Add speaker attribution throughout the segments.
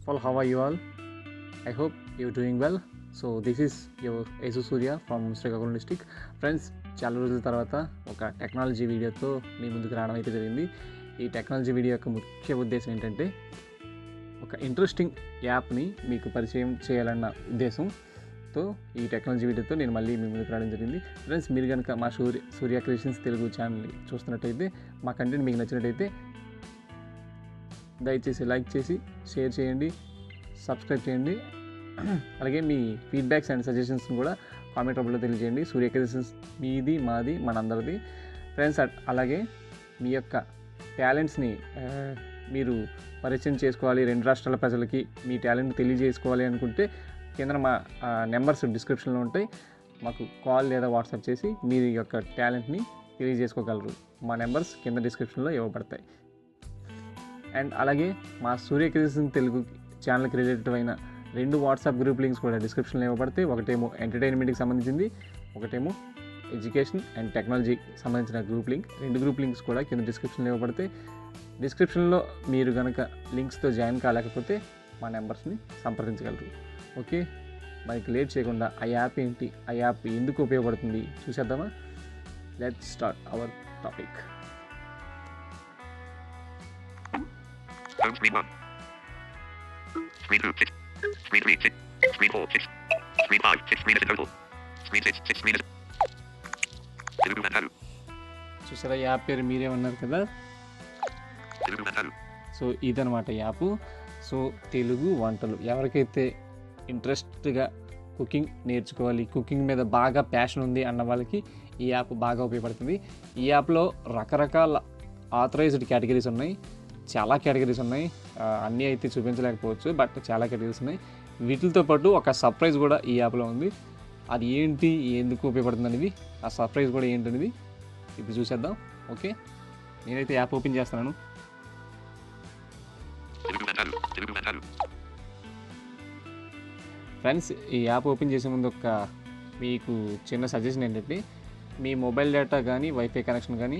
Speaker 1: all, how are you all? I hope you're doing well. So this is your Yesu Surya from Srikakulam district. Friends, చాలా రోజుల తర్వాత ఒక technology వీడియోతో మీ ముందుకు రావడం అయితే జరిగింది. ఈ టెక్నాలజీ వీడియో యొక్క ముఖ్య ఉద్దేశం ఏంటంటే ఒక ఇంట్రెస్టింగ్ యాప్ని మీకు పరిచయం చేయాలన్న ఉద్దేశంతో ఈ టెక్నాలజీ వీడియోతో నేను మళ్ళీ మీ ముందుకు రావడం జరిగింది. ఫ్రెండ్స్, మీరు కనుక మా సూర్య క్రియేషన్స్ తెలుగు ఛానల్ని చూస్తున్నట్టయితే, మా కంటెంట్ మీకు నచ్చినట్టయితే దయచేసి లైక్ చేసి షేర్ చేయండి, సబ్స్క్రైబ్ చేయండి. అలాగే మీ ఫీడ్బ్యాక్స్ అండ్ సజెషన్స్ని కూడా కామెంట్ రూపంలో తెలియజేయండి. సూర్య క్రియేషన్స్ మీది, మాది, మనందరిది. ఫ్రెండ్స్, అలాగే మీ యొక్క టాలెంట్స్ని మీరు పరిచయం చేసుకోవాలి, రెండు రాష్ట్రాల ప్రజలకి మీ టాలెంట్ తెలియజేసుకోవాలి అనుకుంటే కింద మా నెంబర్స్ డిస్క్రిప్షన్లో ఉంటాయి. మాకు కాల్ లేదా వాట్సాప్ చేసి మీ యొక్క టాలెంట్ని తెలియజేసుకోగలరు. మా నెంబర్స్ కింద డిస్క్రిప్షన్లో ఇవ్వబడతాయి. అండ్ అలాగే మా సూర్య క్రియేషన్స్ తెలుగు ఛానల్కి రిలేటెడ్ అయిన 2 వాట్సాప్ గ్రూప్ లింక్స్ కూడా డిస్క్రిప్షన్లో ఇవ్వబడతాయి. ఒకటేమో ఎంటర్టైన్మెంట్కి సంబంధించింది, ఒకటేమో ఎడ్యుకేషన్ అండ్ టెక్నాలజీకి సంబంధించిన గ్రూప్ లింక్. 2 గ్రూప్ లింక్స్ కూడా కింద డిస్క్రిప్షన్లో ఇవ్వబడతాయి. డిస్క్రిప్షన్లో మీరు కనుక లింక్స్తో జాయిన్ కాలేకపోతే మా నెంబర్స్ని సంప్రదించగలరు. ఓకే, మనకి లేట్ చేయకుండా ఆ యాప్ ఏంటి, ఆ యాప్ ఎందుకు ఉపయోగపడుతుంది చూసేద్దామా? Let's start our topic.
Speaker 2: Home screen 1. Screen 2, 6. Screen 3, 6. Screen 4, 6. Screen 5, 6 screens in total. Screen 6, 6 screens. Telugu Vantalu.
Speaker 1: చూసారా, యాప్ పేరు మీరేమన్నారు కదా?
Speaker 2: Telugu Vantalu.
Speaker 1: సో ఇదనమాట యాప్. సో తెలుగు వంటలు, ఎవరికైతే ఇంట్రెస్ట్గా కుకింగ్ నేర్చుకోవాలి, కుకింగ్ మీద బాగా ప్యాషన్ ఉంది అన్న వాళ్ళకి ఈ యాప్ బాగా ఉపయోగపడుతుంది. ఈ యాప్లో రకరకాల ఆథరైజ్డ్ కేటగిరీస్ ఉన్నాయి, చాలా కేటగిరీస్ ఉన్నాయి. అన్నీ అయితే చూపించలేకపోవచ్చు, బట్ చాలా కేటగిరీస్ ఉన్నాయి. వీటితో పాటు ఒక సర్ప్రైజ్ కూడా ఈ యాప్లో ఉంది. అది ఏంటి, ఎందుకు ఉపయోగపడుతుంది అనేది, ఆ సర్ప్రైజ్ కూడా ఏంటనేది ఇప్పుడు చూసేద్దాం. ఓకే, నేనైతే యాప్ ఓపెన్ చేస్తున్నాను.
Speaker 2: Telugu Vantalu.
Speaker 1: ఫ్రెండ్స్, ఈ యాప్ ఓపెన్ చేసే ముందు ఒక మీకు చిన్న సజెషన్ ఏంటంటే, మీ మొబైల్ డేటా కానీ వైఫై కనెక్షన్ కానీ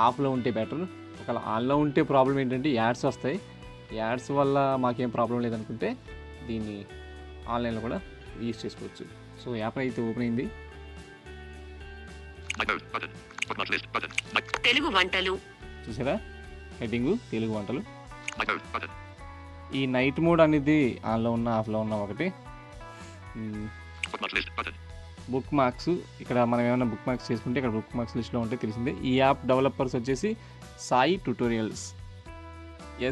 Speaker 1: ఆఫ్లో ఉంటే బెటర్. ఒకవేళ ఆన్లో ఉంటే ప్రాబ్లం ఏంటంటే యాడ్స్ వస్తాయి. యాడ్స్ వల్ల మాకేం ప్రాబ్లం లేదనుకుంటే దీన్ని ఆన్లైన్లో కూడా యూజ్ చేసుకోవచ్చు. సో యాప్ అయితే ఓపెన్ అయింది.
Speaker 3: తెలుగు వంటలు
Speaker 1: చూసారా, హెడ్డింగ్ తెలుగు వంటలు.
Speaker 2: Button.
Speaker 1: ఈ నైట్ మోడ్ అనేది ఆన్లో ఉన్న ఆఫ్లో ఉన్న ఒకటి.
Speaker 2: Bookmark list. Button.
Speaker 1: Book marks, ఇక్కడ మనం ఏమైనా బుక్ మార్క్స్ చేసుకుంటే ఇక్కడ బుక్ మార్క్స్ లిస్ట్లో ఉంటే తెలిసిందే. ఈ యాప్ డెవలపర్స్ వచ్చేసి Sai tutorials,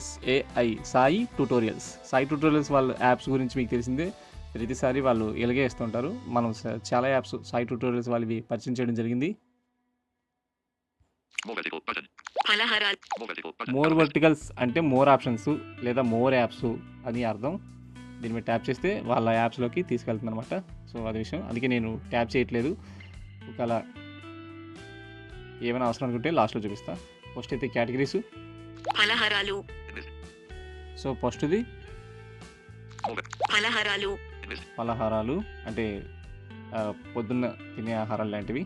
Speaker 1: SAI, Sai tutorials. Sai tutorials వాళ్ళ యాప్స్ గురించి మీకు తెలిసిందే, ప్రతిసారి వాళ్ళు ఇలాగే ఇస్తుంటారు. మనం చాలా యాప్స్ సాయి ట్యూటోరియల్స్ వాళ్ళవి పరిచయం చేయడం జరిగింది.
Speaker 2: More vertical. Button.
Speaker 3: ఫలహారాలు
Speaker 2: More vertical. Button.
Speaker 1: More verticals అంటే మోర్ ఆప్షన్స్ లేదా మోర్ యాప్స్ అని అర్థం. దీని మీద ట్యాప్ చేస్తే వాళ్ళ యాప్స్లోకి తీసుకెళ్తుంది అనమాట. సో అది విషయం, అందుకే నేను ట్యాప్ చేయట్లేదు. ఒకవేళ ఏమైనా అవసరం అనుకుంటే లాస్ట్లో చూపిస్తా. ఫస్ట్ అయితే కేటగిరీస్.
Speaker 3: ఫలహారాలు
Speaker 1: సో ఫస్ట్ది
Speaker 3: ఫలహారాలు
Speaker 1: పలహారాలు, అంటే పొద్దున్న తినే ఆహారాలు లాంటివి,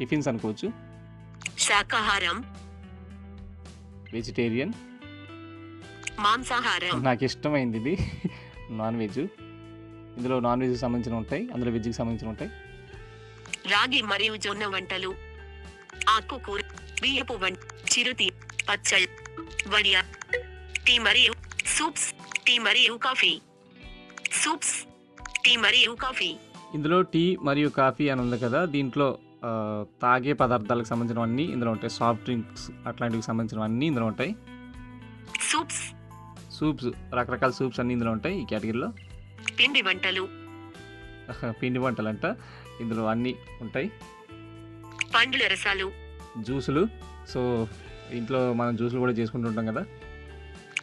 Speaker 1: టిఫిన్స్ అనుకోవచ్చు.
Speaker 3: శాకాహారం
Speaker 1: వెజిటేరియన్,
Speaker 3: మాంసాహారం
Speaker 1: నాకు ఇష్టమైంది ఇది నాన్ వెజ్. ఇందులో నాన్ వెజ్కి సంబంధించిన ఉంటాయి, అందులో వెజ్కి సంబంధించిన ఉంటాయి.
Speaker 3: రాగి మరియు జొన్న వంటలు, ఆకుకూర, బియ్యపు వంట, చిరుతి, పచ్చళ్ళు, వడియా, టీ మరియు సూప్స్, టీ మరియు కాఫీ. సూప్స్, టీ మరియు కాఫీ.
Speaker 1: ఇందులో టీ మరియు కాఫీ అని ఉంది కదా, దీంట్లో తాగే పదార్థాలకు సంబంధించినవన్నీ ఇందులో ఉంటాయి. సాఫ్ట్ డ్రింక్స్ అట్లాంటివి సంబంధించినవన్నీ ఇందులో ఉంటాయి. సూప్స్, రకరకాల సూప్స్ అన్నీ ఇందులో ఉంటాయి ఈ కేటగిరీలో.
Speaker 3: పిండి వంటలు,
Speaker 1: పిండి వంటలు అంట, ఇందులో అన్నీ ఉంటాయి.
Speaker 3: పండ్ల రసాలు,
Speaker 1: జ్యూసులు, సో ఇంట్లో మనం జ్యూసులు కూడా చేసుకుంటూ ఉంటాం కదా.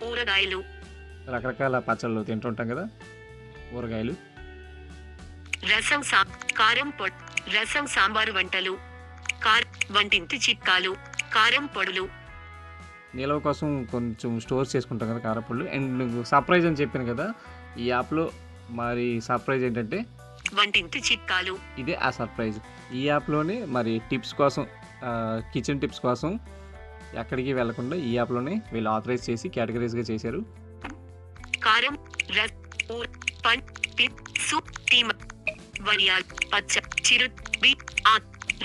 Speaker 3: ఊరగాయలు,
Speaker 1: రకరకాల పచ్చళ్ళు తింటుంటాం కదా, ఊరగాయలు.
Speaker 3: రసం, కారం పొడి, రసం సాంబారు వంటలు, వంటింటి చిట్కాలు, కారం పొడులు,
Speaker 1: నిల్వ కోసం కొంచెం స్టోర్ చేసుకుంటాం కదా కారపళ్ళు. అండ్ సర్ప్రైజ్ అని చెప్పాను కదా, ఈ యాప్లో మరి సర్ప్రైజ్ ఏంటంటే
Speaker 3: వంటింటి చిట్కాలు.
Speaker 1: ఇదే ఆ సర్ప్రైజ్. ఈ యాప్లోనే మరి టిప్స్ కోసం, కిచెన్ టిప్స్ కోసం ఎక్కడికి వెళ్లకుండా ఈ యాప్లోనే వీళ్ళు ఆథరైజ్ చేసి కేటగరైజ్గా చేశారు.
Speaker 3: కారం రస్ ఊర్ పన్ పిప్ సూప్ తీమ వడియాల్ పచ్చ చిరు బి ఆ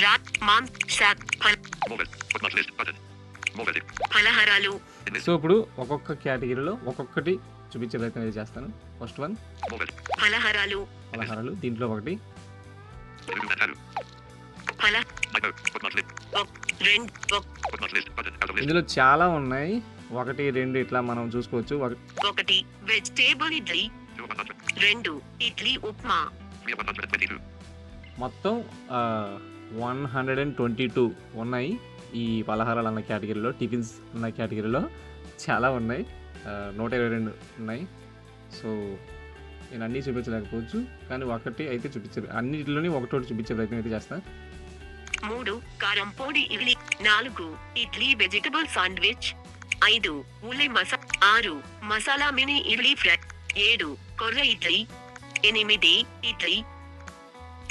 Speaker 3: రాత్ మాన్ శాక్ ఫల్
Speaker 2: More. Bookmarks list button. More.
Speaker 3: ఫలహారాలు
Speaker 2: In this.
Speaker 1: సో ఇప్పుడు ఒక్కొక్క కేటగిరీలో ఒక్కొక్కటి చూపించే ప్రయత్నం అయితే చేస్తాను. First one
Speaker 2: More.
Speaker 3: ఫలహారాలు
Speaker 1: పలహారాలు, దీంట్లో ఒకటి.
Speaker 2: Remove and arrow.
Speaker 3: ఫల
Speaker 2: Micro. Bookmarks list.
Speaker 3: రెండు
Speaker 2: Bookmarks list button. Out of list.
Speaker 1: ఇందులో చాలా ఉన్నాయి. 1, 2 ఇట్లా మనం చూసుకోవచ్చు.
Speaker 3: ఒకటి వెజిటేబుల్ ఇడ్లీ
Speaker 2: 2 of 100.
Speaker 3: రెండు ఇడ్లీ ఉప్మా
Speaker 2: 3 of 122.
Speaker 1: మొత్తం 122 ఉన్నాయి ఈ పలహారాలు అన్న కేటగిరీలో. టిఫిన్స్ అన్న కేటగిరీలో చాలా ఉన్నాయి. 122 ఉన్నాయి. సో నేను అన్నీ చూపించలేకపోవచ్చు, కానీ ఒకటి అయితే చూపించారు. అన్నిటిలోని ఒకటోటి చూపించే ప్రయత్నం అయితే చేస్తాను.
Speaker 3: మూడు కారం పొడి ఇడ్లీ నాలుగు ఇడ్లీ వెజిటబుల్ శాండ్విచ్ ఐదు ఉల్లి ఆరు మసాలా మినీ ఇడ్లీ ఫ్రై ఏడు కొర్ర ఇడ్లీ ఎనిమిది ఇడ్లీ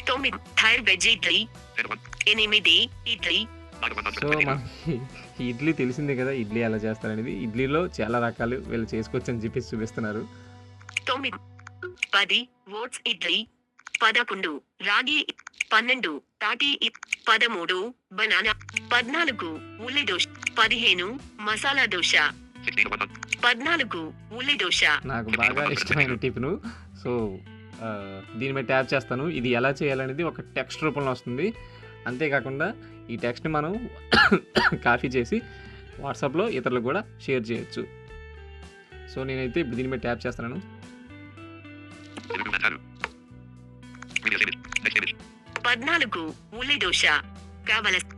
Speaker 3: తొమ్మిది థైర్ వెజ్ ఇడ్లీ
Speaker 2: 10 of 1.
Speaker 3: ఎనిమిది ఇడ్లీ
Speaker 2: 9 of
Speaker 1: సో
Speaker 2: 122.
Speaker 1: మనకి ఈ ఇడ్లీ తెలిసిందే కదా, ఇడ్లీ ఎలా చేస్తారనేది. ఇడ్లీలో చాలా రకాలు వీళ్ళు చేసుకోవచ్చు అని చెప్పేసి చూపిస్తున్నారు.
Speaker 3: తొమ్మిది 10 ఓట్స్ ఇడ్లీ 11 రాగి 12 తాటి 13 బనానా 14 ఉల్లి దోశ 15 మసాలా దోశ
Speaker 2: 16 of 100.
Speaker 3: 14 ఉల్లి దోశ
Speaker 1: నాకు బాగా ఇష్టమైన టిఫిన్. సో దీని మీద ట్యాప్ చేస్తాను. ఇది ఎలా చేయాలనేది ఒక టెక్స్ట్ రూపంలో వస్తుంది. అంతేకాకుండా ఈ టెక్స్ట్ని మనం కాపీ చేసి వాట్సాప్లో ఇతరులకు కూడా షేర్ చేయొచ్చు. సో నేనైతే ఇప్పుడు దీని మీద ట్యాప్ చేస్తున్నాను.
Speaker 2: Remove and arrow. Previous image. Next image.
Speaker 3: 14 ఉల్లి దోశ కావలసి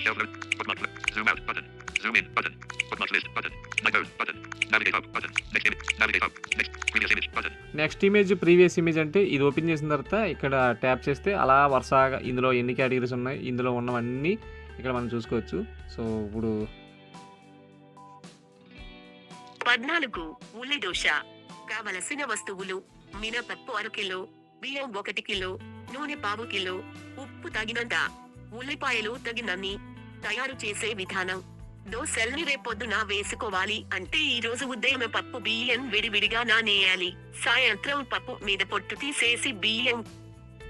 Speaker 2: Shelf load. Bookmark load. Zoom out button. Zoom in button. Bookmarks list button. Micro button. Navigate up button. Next image. Navigate up. Next. Previous image button.
Speaker 1: Next image, previous image అంటే ఇది open చేసిన తర్వాత ఇక్కడ tap చేస్తే అలా వరుసగా ఇందులో ఎన్ని కేటగిరీస్ ఉన్నాయి, ఇందులో ఉన్నవన్నీ ఇక్కడ మనం చూసుకోవచ్చు. సో ఇప్పుడు
Speaker 3: 14 ఉల్లి దోశ కావలసిన వస్తువులు మినపప్పు 1 కిలో బియ్యం 1 కిలో నూనె 1/2 కిలో ఉప్పు తగినంత ఉల్లిపాయలు తగినన్ని తయారు చేసే విధానం దోశల్ని రేపొద్దున వేసుకోవాలి అంటే ఈ రోజు ఉదయం పప్పు బియ్యం విడివిడిగా నానేయాలి, సాయంత్రం పప్పు మీద పొట్టు తీసేసి బియ్యం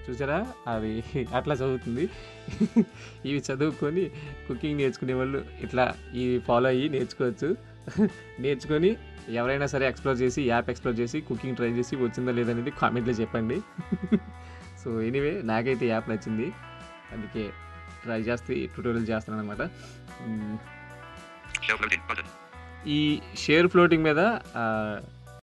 Speaker 1: చూసారా, అది అట్లా చదువుతుంది. ఇవి చదువుకొని కుకింగ్ నేర్చుకునే వాళ్ళు ఇట్లా ఇవి ఫాలో అయ్యి నేర్చుకోవచ్చు. నేర్చుకొని ఎవరైనా సరే యాప్ ఎక్స్ప్లోర్ చేసి కుకింగ్ ట్రై చేసి వచ్చిందా లేదనేది కామెంట్లో చెప్పండి. సో ఎనీవే నాకైతే యాప్ నచ్చింది, అందుకే ట్రై చేస్తే ట్యూటోరియల్ చేస్తున్నాను అనమాట.
Speaker 2: Shelf loading button.
Speaker 1: ఈ షేర్ ఫ్లోటింగ్ మీద